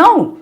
Now,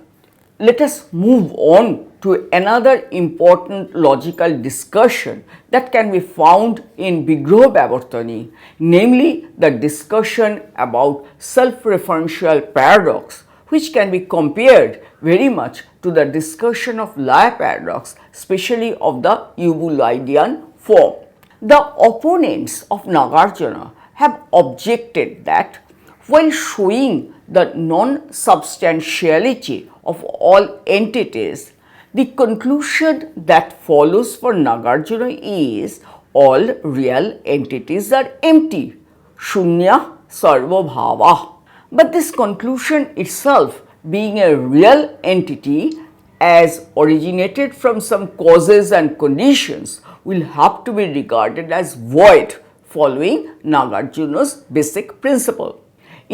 let us move on to another important logical discussion that can be found in Vigrahavyāvartanī, namely the discussion about self-referential paradox, which can be compared very much to the discussion of liar paradox, especially of the Eubulidean form. The opponents of Nāgārjuna have objected that while showing the non-substantiality of all entities, the conclusion that follows for Nāgārjuna is all real entities are empty, shunya sarva bhava. But this conclusion itself, being a real entity as originated from some causes and conditions, will have to be regarded as void following Nāgārjuna's basic principle.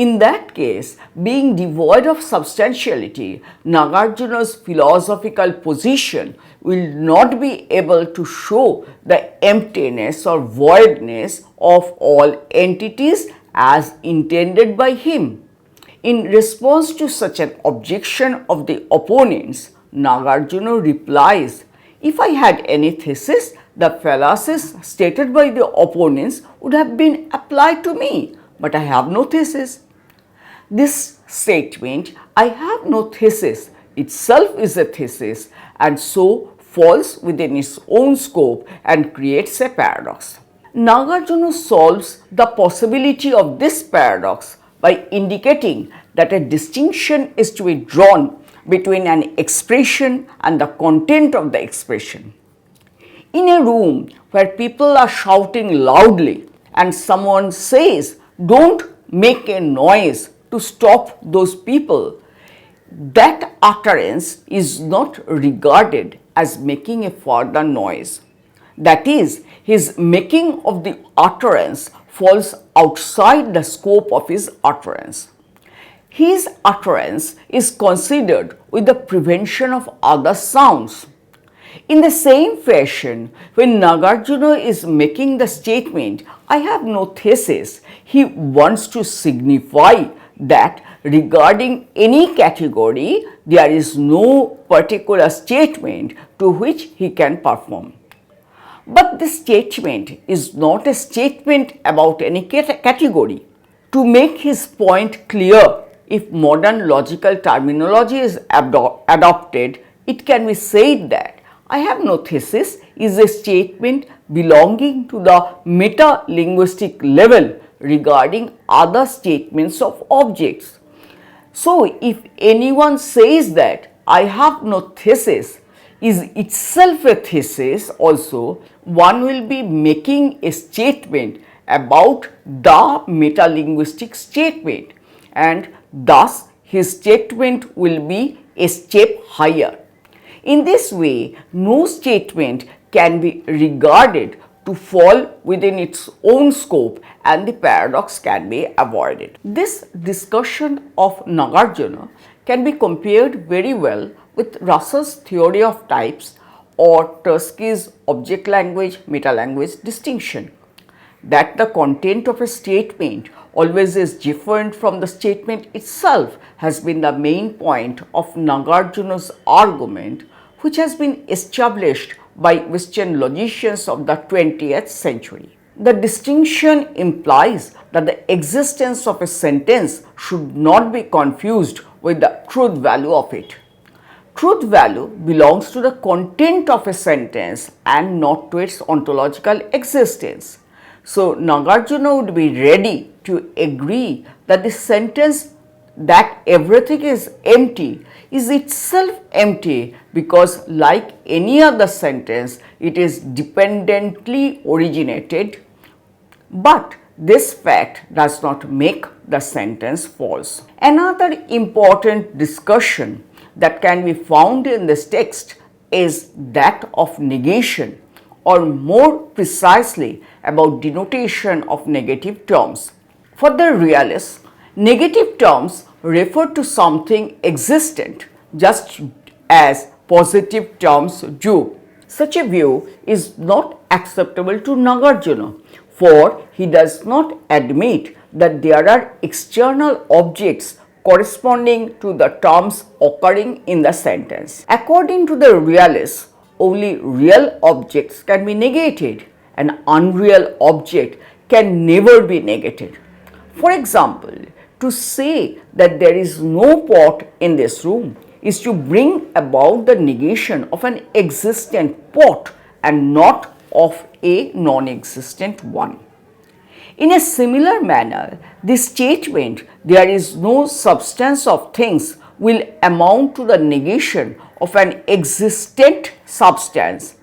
In that case, being devoid of substantiality, Nāgārjuna's philosophical position will not be able to show the emptiness or voidness of all entities as intended by him. In response to such an objection of the opponents, Nāgārjuna replies, "If I had any thesis, the fallacies stated by the opponents would have been applied to me, but I have no thesis." This statement, "I have no thesis," itself is a thesis and so falls within its own scope and creates a paradox. Nāgārjuna solves the possibility of this paradox by indicating that a distinction is to be drawn between an expression and the content of the expression. In a room where people are shouting loudly and someone says, "Don't make a noise," to stop those people, that utterance is not regarded as making a further noise. That is, his making of the utterance falls outside the scope of his utterance. His utterance is considered with the prevention of other sounds. In the same fashion, when Nāgārjuna is making the statement, "I have no thesis," he wants to signify that regarding any category, there is no particular statement to which he can perform. But this statement is not a statement about any category. To make his point clear, if modern logical terminology is adopted, it can be said that "I have no thesis" is a statement belonging to the meta-linguistic level regarding other statements of objects. So, if anyone says that "I have no thesis" is itself a thesis also, one will be making a statement about the meta-linguistic statement, and thus his statement will be a step higher. In this way, no statement can be regarded to fall within its own scope and the paradox can be avoided. This discussion of Nāgārjuna can be compared very well with Russell's theory of types or Tursky's object language meta language distinction. That the content of a statement always is different from the statement itself has been the main point of Nāgārjuna's argument, which has been established by Western logicians of the 20th century. The distinction implies that the existence of a sentence should not be confused with the truth value of it. Truth value belongs to the content of a sentence and not to its ontological existence. So, Nāgārjuna would be ready to agree that the sentence that everything is empty is itself empty because, like any other sentence, it is dependently originated, but this fact does not make the sentence false. Another important discussion that can be found in this text is that of negation, or more precisely about denotation of negative terms. For the realists, negative terms refer to something existent just as positive terms do. Such a view is not acceptable to Nāgārjuna, for he does not admit that there are external objects corresponding to the terms occurring in the sentence. According to the realists, only real objects can be negated. An unreal object can never be negated. For example, to say that there is no pot in this room is to bring about the negation of an existent pot and not of a non-existent one. In a similar manner, the statement there is no substance of things will amount to the negation of an existent substance,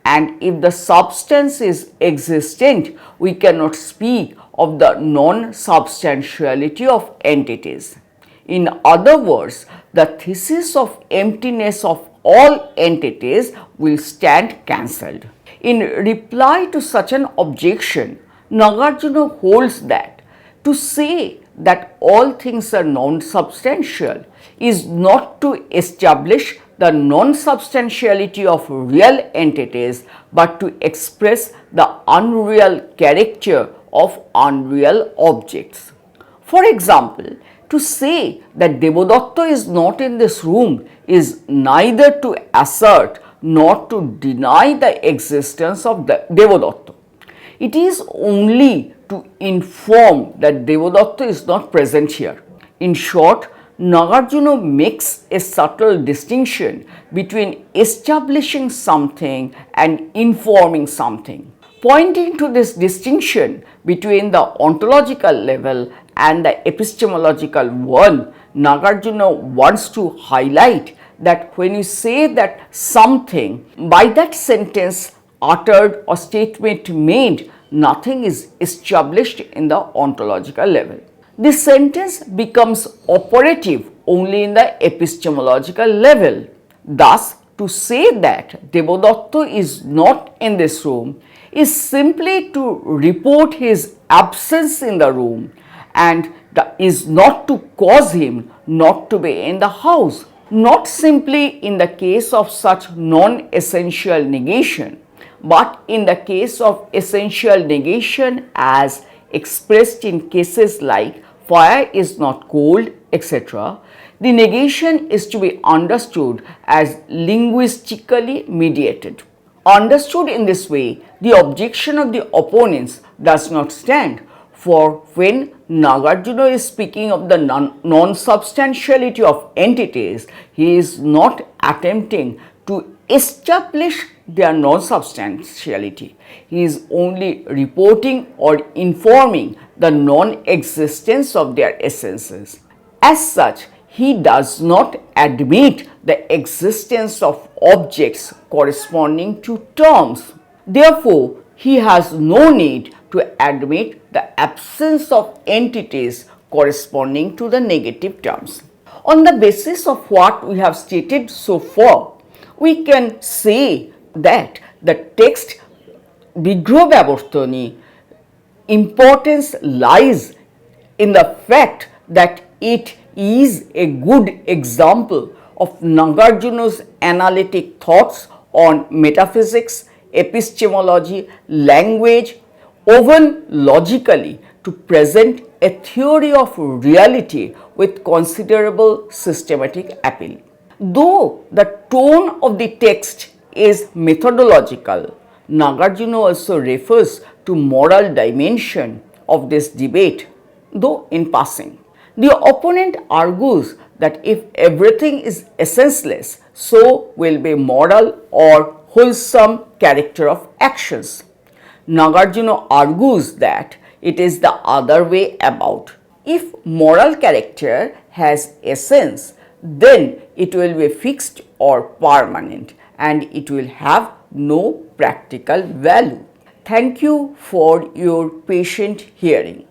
and if the substance is existent, we cannot speak of the non-substantiality of entities. In other words, the thesis of emptiness of all entities will stand cancelled. In reply to such an objection, Nāgārjuna holds that to say that all things are non-substantial is not to establish the non-substantiality of real entities, but to express the unreal character of unreal objects. For example, to say that Devadatta is not in this room is neither to assert nor to deny the existence of the Devadatta. It is only to inform that Devadatta is not present here. In short, Nāgārjuna makes a subtle distinction between establishing something and informing something. Pointing to this distinction between the ontological level and the epistemological one, Nāgārjuna wants to highlight that when you say that something, by that sentence uttered or statement made, nothing is established in the ontological level. This sentence becomes operative only in the epistemological level. Thus, to say that Devadatta is not in this room is simply to report his absence in the room and is not to cause him not to be in the house. Not simply in the case of such non-essential negation, but in the case of essential negation as expressed in cases like fire is not cold, etc., the negation is to be understood as linguistically mediated. Understood in this way, the objection of the opponents does not stand, for when Nāgārjuna is speaking of the non-substantiality of entities, he is not attempting to establish their non-substantiality. He is only reporting or informing the non-existence of their essences. As such, he does not admit the existence of objects corresponding to terms. Therefore, he has no need to admit the absence of entities corresponding to the negative terms. On the basis of what we have stated so far, we can say that the text Vigrahavyāvartanī importance lies in the fact that it is a good example of Nāgārjuna's analytic thoughts on metaphysics, epistemology, language, woven logically to present a theory of reality with considerable systematic appeal. Though the tone of the text is methodological, Nāgārjuna also refers to moral dimension of this debate, though in passing. The opponent argues that if everything is essenceless, so will be moral or wholesome character of actions. Nāgārjuna argues that it is the other way about. If moral character has essence, then it will be fixed or permanent and it will have no practical value. Thank you for your patient hearing.